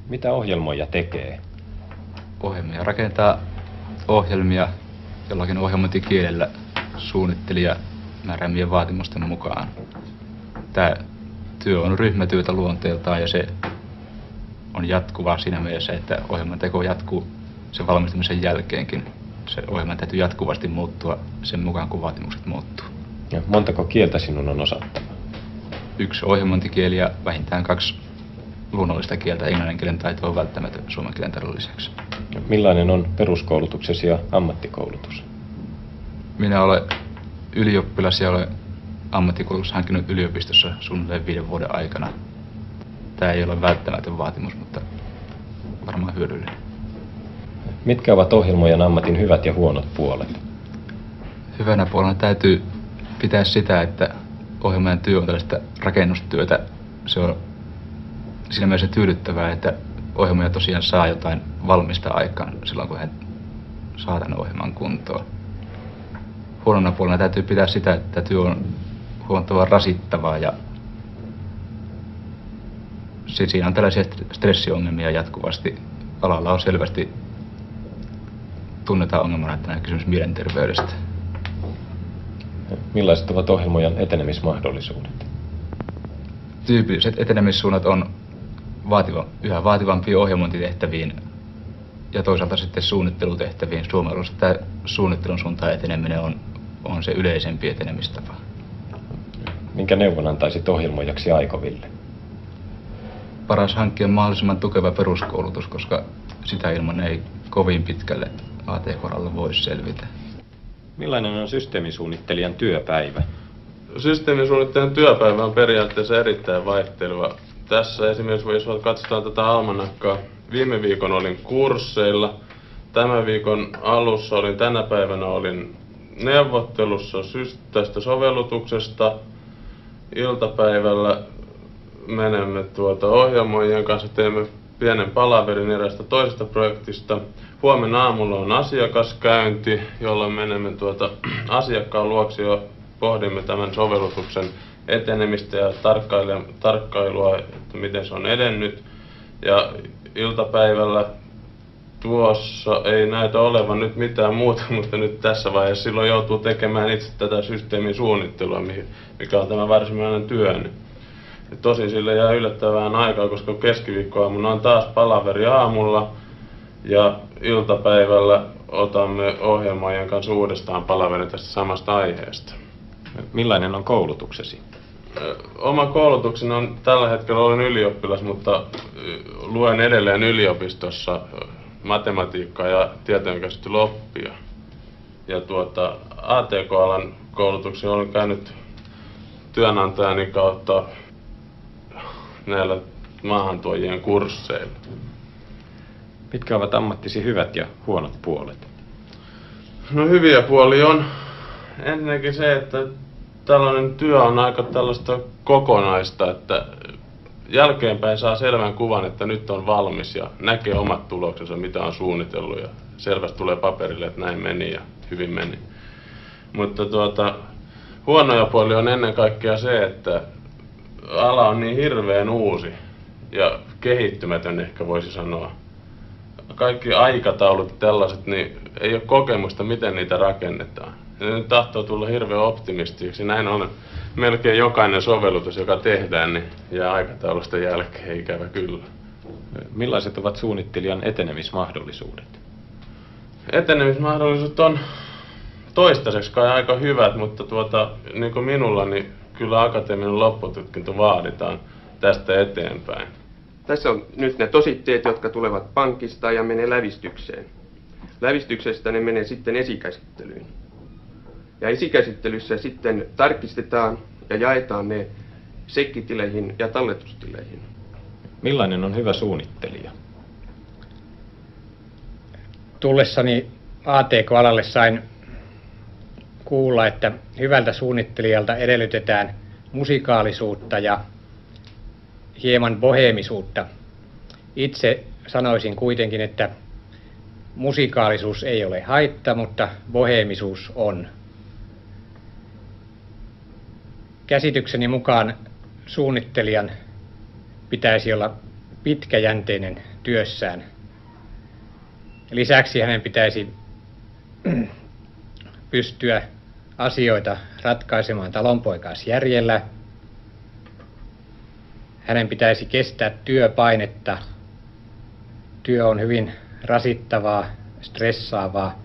Mitä ohjelmoija tekee? Ohjelmia rakentaa ohjelmia jollakin ohjelmointikielellä suunnittelija määräämien vaatimusten mukaan. Tämä työ on ryhmätyötä luonteeltaan ja se on jatkuvaa siinä mielessä, että ohjelman teko jatkuu sen valmistumisen jälkeenkin. Se ohjelman täytyy jatkuvasti muuttua sen mukaan, kun vaatimukset muuttuu. Ja montako kieltä sinun on osattava? 1 ohjelmointikieli ja vähintään 2 luonnollista kieltä. Englannin kielen taito on välttämätön suomen kielen taidon lisäksi. Ja millainen on peruskoulutuksesi ja ammattikoulutus? Minä olen ylioppilas ja olen ammattikoulutus hankkinut yliopistossa suunnilleen 5 vuoden aikana. Tämä ei ole välttämätön vaatimus, mutta varmaan hyödyllinen. Mitkä ovat ohjelmoijan ammatin hyvät ja huonot puolet? Hyvänä puolena täytyy pitää sitä, että ohjelmoijan työ on tällaista rakennustyötä. Se on siinä mielessä tyydyttävää, että ohjelmoija tosiaan saa jotain valmista aikaan silloin, kun hän saa tämän ohjelman kuntoon. Huonona puolena täytyy pitää sitä, että työ on huomattavan rasittavaa ja siinä on tällaisia stressiongelmia jatkuvasti. Alalla on selvästi tunnetaan ongelmana, että kysymys mielenterveydestä. Millaiset ovat ohjelmoijan etenemismahdollisuudet? Tyypilliset etenemissuunnat on yhä vaativampiin ohjelmointitehtäviin ja toisaalta sitten suunnittelutehtäviin. Suomessa tämä suunnittelun suuntaan eteneminen on se yleisempi etenemistapa. Minkä neuvon antaisit ohjelmoijaksi aikoville? Paras hankkia mahdollisimman tukeva peruskoulutus, koska sitä ilman ei kovin pitkälle ATK-alalla voi selvitä. Millainen on systeemisuunnittelijan työpäivä? Systeemisuunnittelijan työpäivä on periaatteessa erittäin vaihteleva. Tässä esimerkiksi, jos katsotaan tätä almanakkaa, viime viikon olin kursseilla. Tämän viikon alussa tänä päivänä olin neuvottelussa tästä sovellutuksesta. Iltapäivällä menemme ohjelmoijien kanssa, teemme pienen palaverin eräästä toisesta projektista. Huomenna aamulla on asiakaskäynti, jolloin menemme asiakkaan luokse ja pohdimme tämän sovellutuksen etenemistä ja tarkkailua, että miten se on edennyt. Ja iltapäivällä tuossa ei näytä olevan nyt mitään muuta, mutta nyt tässä vaiheessa silloin joutuu tekemään itse tätä systeemin suunnittelua, mikä on tämä varsinainen työni. Tosin sille jää yllättävään aikaa, koska keskiviikkoaamuna on taas palaveri aamulla ja iltapäivällä otamme ohjelmoijan kanssa uudestaan palaverin tästä samasta aiheesta. Millainen on koulutuksesi? Oma koulutukseni on tällä hetkellä olen ylioppilas, mutta luen edelleen yliopistossa matematiikkaa ja tietojenkäsittelyoppia. Ja ATK-alan koulutuksen olen käynyt työnantajani kautta näillä maahantuojien kursseilla. Mitkä ovat ammattisi hyvät ja huonot puolet? No hyviä puolia on ensinnäkin se, että tällainen työ on aika tällaista kokonaista, että jälkeenpäin saa selvän kuvan, että nyt on valmis ja näkee omat tuloksensa, mitä on suunnitellut ja selvästi tulee paperille, että näin meni ja hyvin meni. Mutta huonoja puolia on ennen kaikkea se, että ala on niin hirveän uusi ja kehittymätön ehkä voisi sanoa. Kaikki aikataulut tällaiset, niin ei ole kokemusta, miten niitä rakennetaan. Ja nyt tahtoo tulla hirveän optimistiksi. Näin on melkein jokainen sovellutus, joka tehdään, niin jää aikataulusta jälkeen, ikävä kyllä. Millaiset ovat suunnittelijan etenemismahdollisuudet? Etenemismahdollisuudet on toistaiseksi kai aika hyvät, mutta niin kuin minulla, niin kyllä akateeminen loppututkinto vaaditaan tästä eteenpäin. Tässä on nyt ne tositteet, jotka tulevat pankista ja menee lävistykseen. Lävistyksestä ne menee sitten esikäsittelyyn. Ja esikäsittelyssä sitten tarkistetaan ja jaetaan ne sekkitileihin ja talletustileihin. Millainen on hyvä suunnittelija? Tullessani ATK-alalle sain kuulla, että hyvältä suunnittelijalta edellytetään musikaalisuutta ja hieman boheemisuutta. Itse sanoisin kuitenkin, että musikaalisuus ei ole haitta, mutta boheemisuus on. Käsitykseni mukaan suunnittelijan pitäisi olla pitkäjänteinen työssään. Lisäksi hänen pitäisi pystyä asioita ratkaisemaan talonpoikaisjärjellä. Hänen pitäisi kestää työpainetta. Työ on hyvin rasittavaa, stressaavaa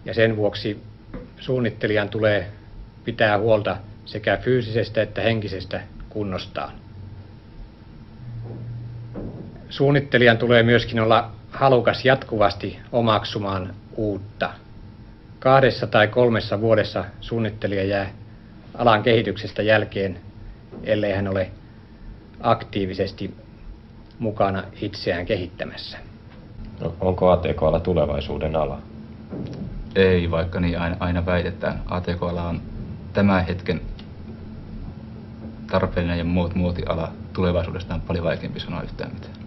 ja sen vuoksi suunnittelijan tulee pitää huolta sekä fyysisestä että henkisestä kunnostaan. Suunnittelijan tulee myöskin olla halukas jatkuvasti omaksumaan uutta. 2 tai 3 vuodessa suunnittelija jää alan kehityksestä jälkeen, ellei hän ole aktiivisesti mukana itseään kehittämässä. No, onko ATK-ala tulevaisuuden ala? Ei, vaikka niin aina väitetään. ATK-ala on tämän hetken tarpeellinen ja muotiala. Tulevaisuudesta on paljon vaikeampi sanoa yhtään mitään.